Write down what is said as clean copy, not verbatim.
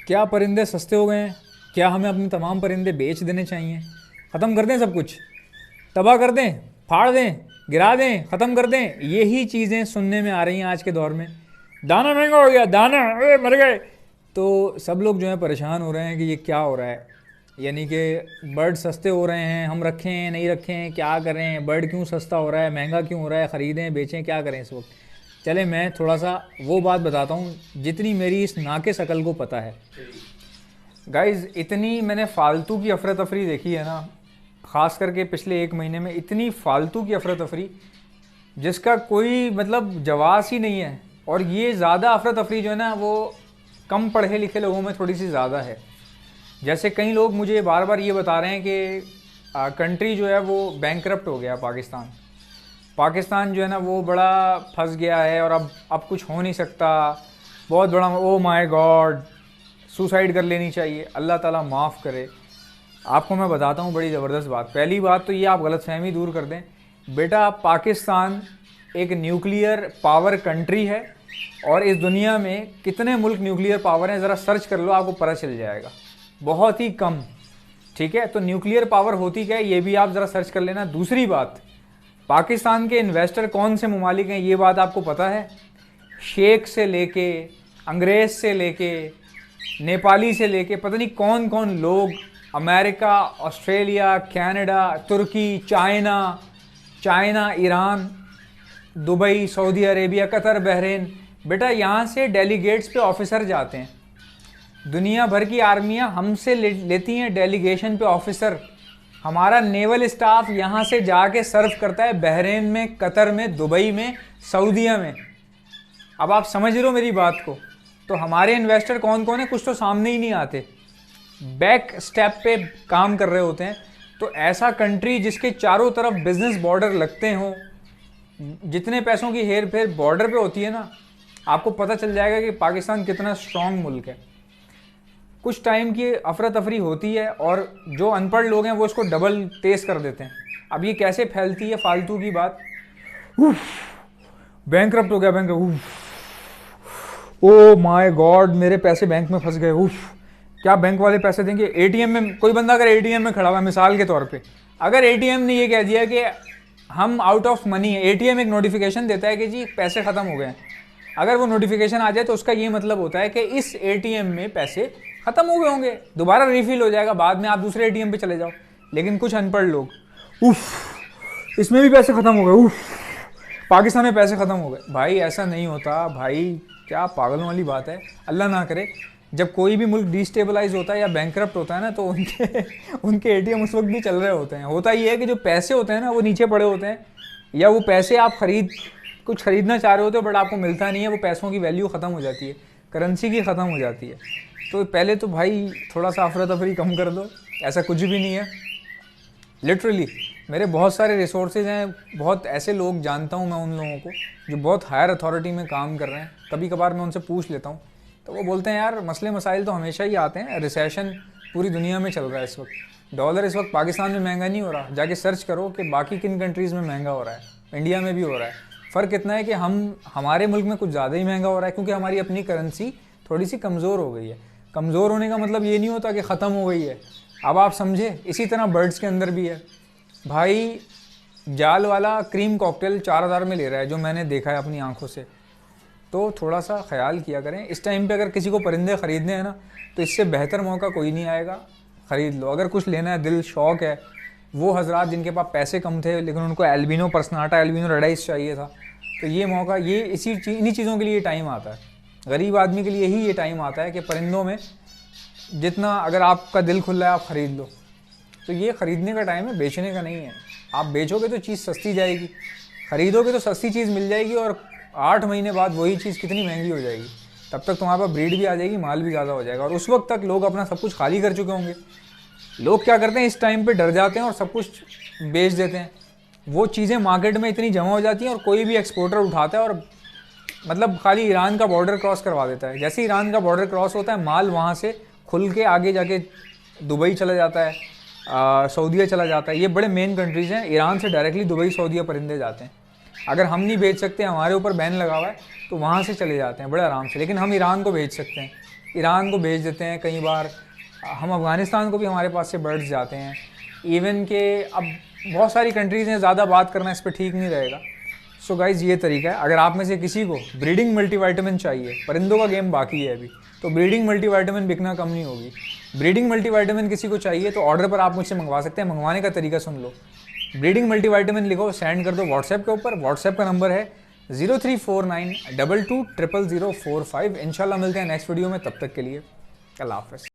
क्या परिंदे सस्ते हो गए हैं? क्या हमें अपने तमाम परिंदे बेच देने चाहिए? ख़त्म कर दें सब कुछ, तबाह कर दें, फाड़ दें, गिरा दें, ख़त्म कर दें? यही चीज़ें सुनने में आ रही हैं आज के दौर में। दाना महंगा हो गया, दाना, अरे मर गए। तो सब लोग जो है परेशान हो रहे हैं कि ये क्या हो रहा है, यानी कि बर्ड सस्ते हो रहे हैं, हम रखें नहीं रखें, क्या करें, बर्ड क्यों सस्ता हो रहा है, महंगा क्यों हो रहा है, ख़रीदें बेचें, क्या करें इस वक्त। चले मैं थोड़ा सा वो बात बताता हूँ जितनी मेरी इस नाके शकल को पता है। गाइज़, इतनी मैंने फालतू की अफरा तफरी देखी है ना, ख़ास करके पिछले 1 महीने में, इतनी फालतू की अफरा तफरी जिसका कोई मतलब जवाब ही नहीं है। और ये ज़्यादा अफरा तफरी जो है ना वो कम पढ़े लिखे लोगों में थोड़ी सी ज़्यादा है। जैसे कई लोग मुझे बार बार ये बता रहे हैं कि कंट्री जो है वो बैंकरप्ट हो गया, पाकिस्तान जो है ना वो बड़ा फंस गया है और अब कुछ हो नहीं सकता, बहुत बड़ा, ओ माय गॉड, सुसाइड कर लेनी चाहिए। अल्लाह ताला माफ़ करे। आपको मैं बताता हूँ बड़ी ज़बरदस्त बात। पहली बात तो ये आप गलतफहमी दूर कर दें, बेटा पाकिस्तान एक न्यूक्लियर पावर कंट्री है और इस दुनिया में कितने मुल्क न्यूक्लियर पावर हैं ज़रा सर्च कर लो, आपको पता चल जाएगा, बहुत ही कम। ठीक है, तो न्यूक्लियर पावर होती क्या है ये भी आप ज़रा सर्च कर लेना। दूसरी बात, पाकिस्तान के इन्वेस्टर कौन से ममालिक हैं ये बात आपको पता है? शेख से लेके, अंग्रेज़ से लेके, नेपाली से लेके, पता नहीं कौन कौन लोग, अमेरिका, ऑस्ट्रेलिया, कनाडा, तुर्की, China, Iran, Dubai, Saudi Arabia, Qatar, Bahrain. बेटा यहाँ से डेलीगेट्स पे ऑफिसर जाते हैं, दुनिया भर की आर्मियाँ हमसे लेती हैं डेलीगेशन पे ऑफिसर। हमारा नेवल स्टाफ यहाँ से जाके सर्व करता है बहरीन में, कतर में, दुबई में, सऊदीया में। अब आप समझ रहे हो मेरी बात को? तो हमारे इन्वेस्टर कौन कौन है, कुछ तो सामने ही नहीं आते, बैक स्टेप पे काम कर रहे होते हैं। तो ऐसा कंट्री जिसके चारों तरफ बिजनेस बॉर्डर लगते हों, जितने पैसों की हेर फेर बॉर्डर पे होती है ना, आपको पता चल जाएगा कि पाकिस्तान कितना स्ट्रॉन्ग मुल्क है। कुछ टाइम की अफरा तफरी होती है और जो अनपढ़ लोग हैं वो इसको डबल तेज कर देते हैं। अब ये कैसे फैलती है फालतू की बात, बैंकरप्ट हो गया, ओ माय गॉड, मेरे पैसे बैंक में फंस गए, क्या बैंक वाले पैसे देंगे? एटीएम में कोई बंदा अगर एटीएम में खड़ा हुआ है, मिसाल के तौर पे, अगर एटीएम ने ये कह दिया कि हम आउट ऑफ मनी है, एटीएम एक नोटिफिकेशन देता है कि जी पैसे ख़त्म हो गए हैं। अगर वो नोटिफिकेशन आ जाए तो उसका ये मतलब होता है कि इस एटीएम में पैसे ख़त्म हो गए होंगे, दोबारा रिफिल हो जाएगा, बाद में आप दूसरे एटीएम पे चले जाओ। लेकिन कुछ अनपढ़ लोग, इसमें भी पैसे ख़त्म हो गए, पाकिस्तान में पैसे ख़त्म हो गए। भाई ऐसा नहीं होता भाई, क्या पागलों वाली बात है। अल्लाह ना करे जब कोई भी मुल्क डिस्टेबलाइज होता है या बैंकरप्ट होता है ना, तो उनके एटीएम उस वक्त भी चल रहे होते हैं। होता ये है कि जो पैसे होते हैं ना वो नीचे पड़े होते हैं, या वो पैसे आप कुछ ख़रीदना चाह रहे होते हो बट आपको मिलता नहीं है, वो पैसों की वैल्यू ख़त्म हो जाती है, करेंसी की ख़त्म हो जाती है। तो पहले तो भाई थोड़ा सा अफरा तफरी कम कर दो, ऐसा कुछ भी नहीं है। लिटरली मेरे बहुत सारे रिसोर्सेज हैं, बहुत ऐसे लोग जानता हूँ मैं उन लोगों को जो बहुत हायर अथॉरिटी में काम कर रहे हैं। कभी कभार मैं उनसे पूछ लेता हूँ तो वो बोलते हैं यार मसले मसाइल तो हमेशा ही आते हैं, रिसेशन पूरी दुनिया में चल रहा है इस वक्त, डॉलर इस वक्त पाकिस्तान में महंगा नहीं हो रहा, जाके सर्च करो कि बाकी किन कंट्रीज़ में महंगा हो रहा है, इंडिया में भी हो रहा है। फ़र्क इतना है कि हमारे मुल्क में कुछ ज़्यादा ही महंगा हो रहा है क्योंकि हमारी अपनी करेंसी थोड़ी सी कमज़ोर हो गई है। कमज़ोर होने का मतलब ये नहीं होता कि ख़त्म हो गई है। अब आप समझे, इसी तरह बर्ड्स के अंदर भी है भाई। जाल वाला क्रीम कॉकटेल 4000 में ले रहा है, जो मैंने देखा है अपनी आंखों से। तो थोड़ा सा ख्याल किया करें इस टाइम पे। अगर किसी को परिंदे ख़रीदने हैं ना तो इससे बेहतर मौका कोई नहीं आएगा, ख़रीद लो। अगर कुछ लेना है, दिल शौक़ है, वो हजरात जिनके पास पैसे कम थे लेकिन उनको एल्बिनो पर्सनाटा, एल्बिनो रेडाइस चाहिए था, तो ये मौका, ये इन्हीं चीज़ों के लिए टाइम आता है। गरीब आदमी के लिए ही ये टाइम आता है कि परिंदों में जितना अगर आपका दिल खुला है आप ख़रीद लो। तो ये ख़रीदने का टाइम है, बेचने का नहीं है। आप बेचोगे तो चीज़ सस्ती जाएगी, ख़रीदोगे तो सस्ती चीज़ मिल जाएगी, और 8 महीने बाद वही चीज़ कितनी महंगी हो जाएगी। तब तक तुम्हारे पास ब्रीड भी आ जाएगी, माल भी ज़्यादा हो जाएगा, और उस वक्त तक लोग अपना सब कुछ खाली कर चुके होंगे। लोग क्या करते हैं, इस टाइम पे डर जाते हैं और सब कुछ बेच देते हैं। वो चीज़ें मार्केट में इतनी जमा हो जाती हैं और कोई भी एक्सपोर्टर उठाता है और मतलब खाली ईरान का बॉर्डर क्रॉस करवा देता है। जैसे ईरान का बॉर्डर क्रॉस होता है, माल वहाँ से खुल के आगे जाके दुबई चला जाता है, सऊदीया चला जाता है। ये बड़े मेन कंट्रीज़ हैं, ईरान से डायरेक्टली दुबई सऊदीया परिंदे जाते हैं। अगर हम नहीं भेज सकते, हमारे ऊपर बैन लगा हुआ है, तो वहाँ से चले जाते हैं बड़े आराम से। लेकिन हम ईरान को भेज सकते हैं, ईरान को भेज देते हैं कई बार, हम अफ़गानिस्तान को भी हमारे पास से बर्ड्स जाते हैं। इवन के अब बहुत सारी कंट्रीज़ हैं, ज़्यादा बात करना इस पर ठीक नहीं रहेगा। सो गाइज़ ये तरीका है। अगर आप में से किसी को ब्रीडिंग मल्टीविटामिन चाहिए, परिंदों का गेम बाकी है अभी, तो ब्रीडिंग मल्टीविटामिन बिकना कम नहीं होगी। ब्रीडिंग मल्टीविटामिन किसी को चाहिए तो ऑर्डर पर आप मुझसे मंगवा सकते हैं। मंगवाने का तरीका सुन लो, ब्रीडिंग मल्टीविटामिन लिखो, सेंड कर दो व्हाट्सएप के ऊपर। व्हाट्सएप का नंबर है 034922000045। इंशाल्लाह मिलते हैं नेक्स्ट वीडियो में, तब तक के लिए अल्लाह हाफ़िज़।